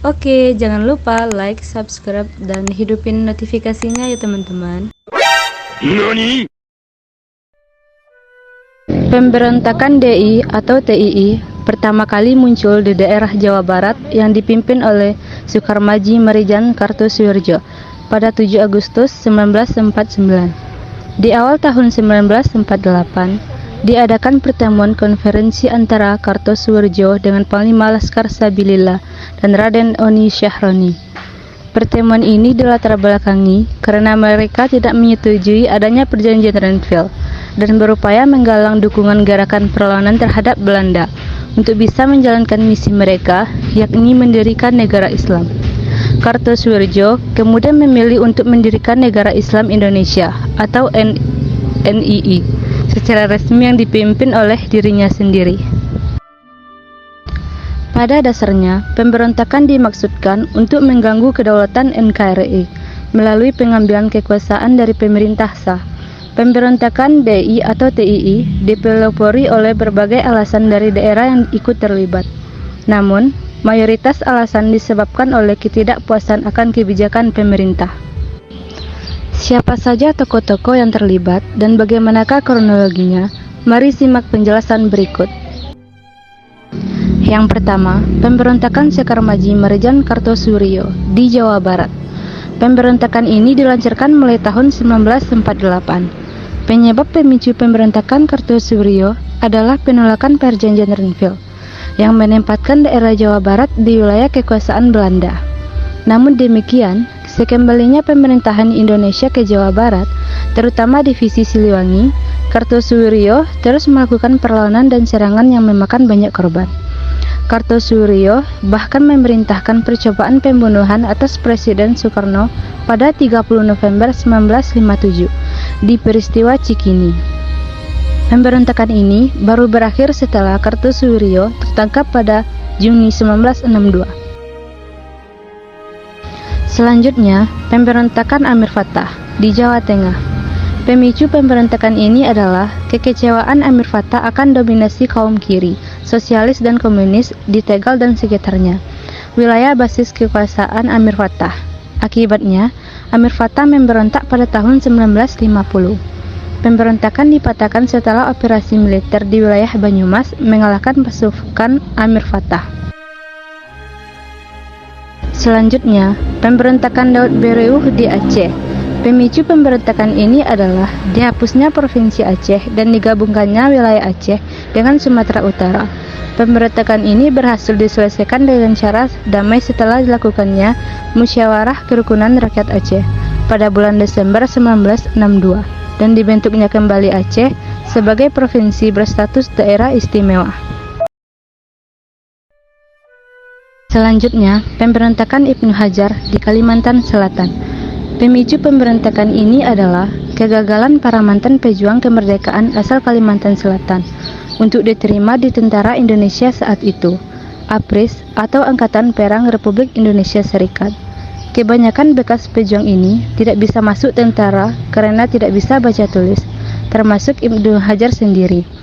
Oke, jangan lupa like, subscribe, dan hidupin notifikasinya ya teman-teman. NANI? Pemberontakan DI atau TII pertama kali muncul di daerah Jawa Barat yang dipimpin oleh Sukarmaji Marijan Kartosoewirjo pada 7 Agustus 1949. Di awal tahun 1948, diadakan pertemuan konferensi antara Kartosoewirjo dengan Panglima Laskar Sabilillah dan Raden Oni Syahroni. Pertemuan ini dilatar belakangi karena mereka tidak menyetujui adanya perjanjian Renville dan berupaya menggalang dukungan gerakan perlawanan terhadap Belanda untuk bisa menjalankan misi mereka, yakni mendirikan negara Islam. Kartosoewirjo kemudian memilih untuk mendirikan Negara Islam Indonesia atau NII secara resmi yang dipimpin oleh dirinya sendiri. Pada dasarnya, pemberontakan dimaksudkan untuk mengganggu kedaulatan NKRI melalui pengambilan kekuasaan dari pemerintah sah. Pemberontakan DI atau TII dipelopori oleh berbagai alasan dari daerah yang ikut terlibat. Namun, mayoritas alasan disebabkan oleh ketidakpuasan akan kebijakan pemerintah. Siapa saja tokoh-tokoh yang terlibat dan bagaimanakah kronologinya? Mari simak penjelasan berikut. Yang pertama, pemberontakan Sukarmaji Marijan Kartosoewirjo di Jawa Barat. Pemberontakan ini dilancarkan mulai tahun 1948. Penyebab pemicu pemberontakan Kartosoewirjo adalah penolakan perjanjian Renville yang menempatkan daerah Jawa Barat di wilayah kekuasaan Belanda. Namun demikian, sekembalinya pemerintahan Indonesia ke Jawa Barat, terutama divisi Siliwangi, Kartosoewirjo terus melakukan perlawanan dan serangan yang memakan banyak korban. Kartosoewirjo bahkan memerintahkan percobaan pembunuhan atas Presiden Soekarno pada 30 November 1957 di peristiwa Cikini. Pemberontakan ini baru berakhir setelah Kartosoewirjo tertangkap pada Juni 1962. Selanjutnya, pemberontakan Amir Fattah di Jawa Tengah. Pemicu pemberontakan ini adalah kekecewaan Amir Fattah akan dominasi kaum kiri, sosialis dan komunis di Tegal dan sekitarnya, wilayah basis kekuasaan Amir Fattah. Akibatnya, Amir Fattah memberontak pada tahun 1950. Pemberontakan dipatahkan setelah operasi militer di wilayah Banyumas mengalahkan pasukan Amir Fattah. Selanjutnya, pemberontakan Daud Bereuh di Aceh. Pemicu pemberontakan ini adalah dihapusnya Provinsi Aceh dan digabungkannya wilayah Aceh dengan Sumatera Utara. Pemberontakan ini berhasil diselesaikan dengan cara damai setelah dilakukannya Musyawarah Kerukunan Rakyat Aceh pada bulan Desember 1962 dan dibentuknya kembali Aceh sebagai provinsi berstatus daerah istimewa. Selanjutnya, pemberontakan Ibnu Hajar di Kalimantan Selatan. Pemicu pemberontakan ini adalah kegagalan para mantan pejuang kemerdekaan asal Kalimantan Selatan untuk diterima di tentara Indonesia saat itu, APRIS atau Angkatan Perang Republik Indonesia Serikat. Kebanyakan bekas pejuang ini tidak bisa masuk tentara karena tidak bisa baca tulis, termasuk Ibnu Hajar sendiri.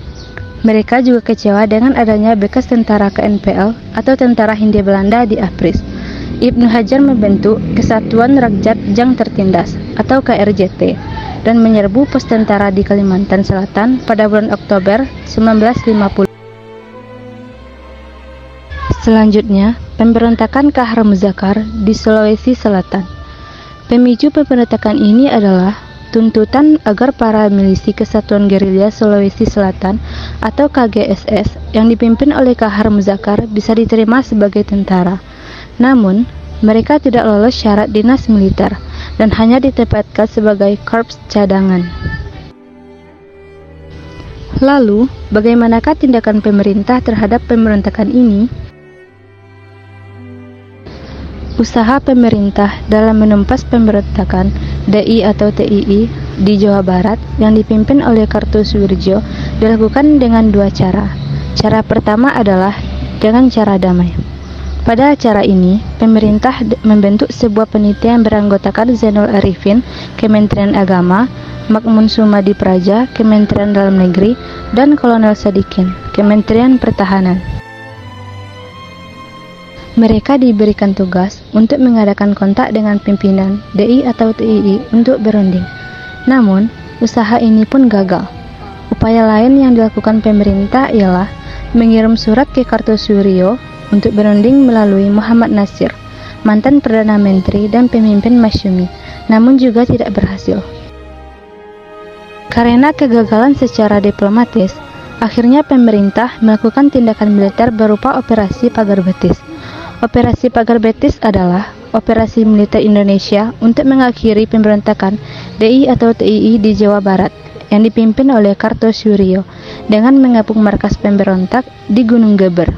Mereka juga kecewa dengan adanya bekas tentara KNPL atau Tentara Hindia Belanda di APRIS. Ibnu Hajar membentuk Kesatuan Rakyat Jang Tertindas atau KRJT dan menyerbu pos tentara di Kalimantan Selatan pada bulan Oktober 1950. Selanjutnya, pemberontakan Kahar Muzakar di Sulawesi Selatan. Pemicu pemberontakan ini adalah tuntutan agar para milisi Kesatuan Gerilya Sulawesi Selatan atau KGSS yang dipimpin oleh Kahar Muzakar bisa diterima sebagai tentara. Namun, mereka tidak lolos syarat dinas militer dan hanya ditempatkan sebagai korps cadangan. Lalu, bagaimanakah tindakan pemerintah terhadap pemberontakan ini? Usaha pemerintah dalam menumpas pemberontakan DI atau TII di Jawa Barat yang dipimpin oleh Kartosoewirjo dilakukan dengan dua cara. Cara pertama adalah dengan cara damai. Pada acara ini, pemerintah membentuk sebuah panitia yang beranggotakan Zainul Arifin, Kementerian Agama, Makmun Sumadi Praja, Kementerian Dalam Negeri, dan Kolonel Sadikin, Kementerian Pertahanan. Mereka diberikan tugas untuk mengadakan kontak dengan pimpinan DI atau TII untuk berunding. Namun, usaha ini pun gagal. Upaya lain yang dilakukan pemerintah ialah mengirim surat ke Kartosoewirjo untuk berunding melalui Muhammad Nasir, mantan Perdana Menteri dan pemimpin Masyumi, namun juga tidak berhasil. Karena kegagalan secara diplomatis, akhirnya pemerintah melakukan tindakan militer berupa Operasi Pagar Betis. Operasi Pagar Betis adalah operasi militer Indonesia untuk mengakhiri pemberontakan DI atau TII di Jawa Barat yang dipimpin oleh Kartosoewirjo dengan mengepung markas pemberontak di Gunung Geber.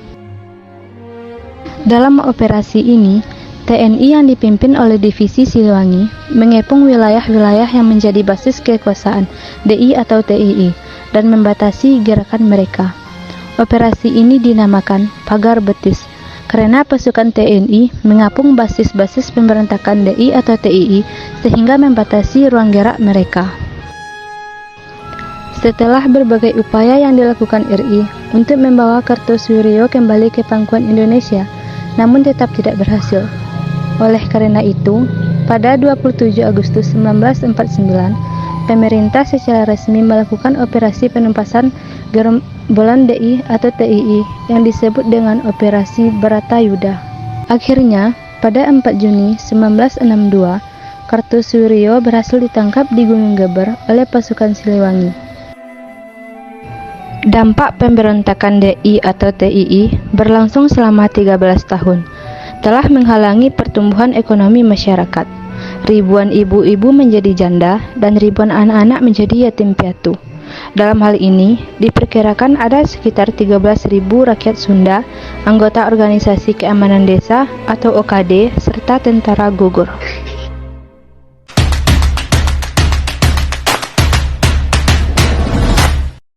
Dalam operasi ini, TNI yang dipimpin oleh Divisi Siliwangi mengepung wilayah-wilayah yang menjadi basis kekuasaan DI atau TII dan membatasi gerakan mereka. Operasi ini dinamakan Pagar Betis karena pasukan TNI mengapung basis-basis pemberontakan DI atau TII sehingga membatasi ruang gerak mereka. Setelah berbagai upaya yang dilakukan RI untuk membawa Kartosoewirjo kembali ke pangkuan Indonesia, namun tetap tidak berhasil. Oleh karena itu, pada 27 Agustus 1949, pemerintah secara resmi melakukan operasi penumpasan gerombolan DI atau TII yang disebut dengan Operasi Bharatayuddha. Akhirnya, pada 4 Juni 1962, Kartosoewirjo berhasil ditangkap di Gunung Geber oleh pasukan Siliwangi. Dampak pemberontakan DI atau TII berlangsung selama 13 tahun, telah menghalangi pertumbuhan ekonomi masyarakat. Ribuan ibu-ibu menjadi janda dan ribuan anak-anak menjadi yatim piatu. Dalam hal ini, diperkirakan ada sekitar 13.000 rakyat Sunda, anggota Organisasi Keamanan Desa atau OKD, serta tentara gugur.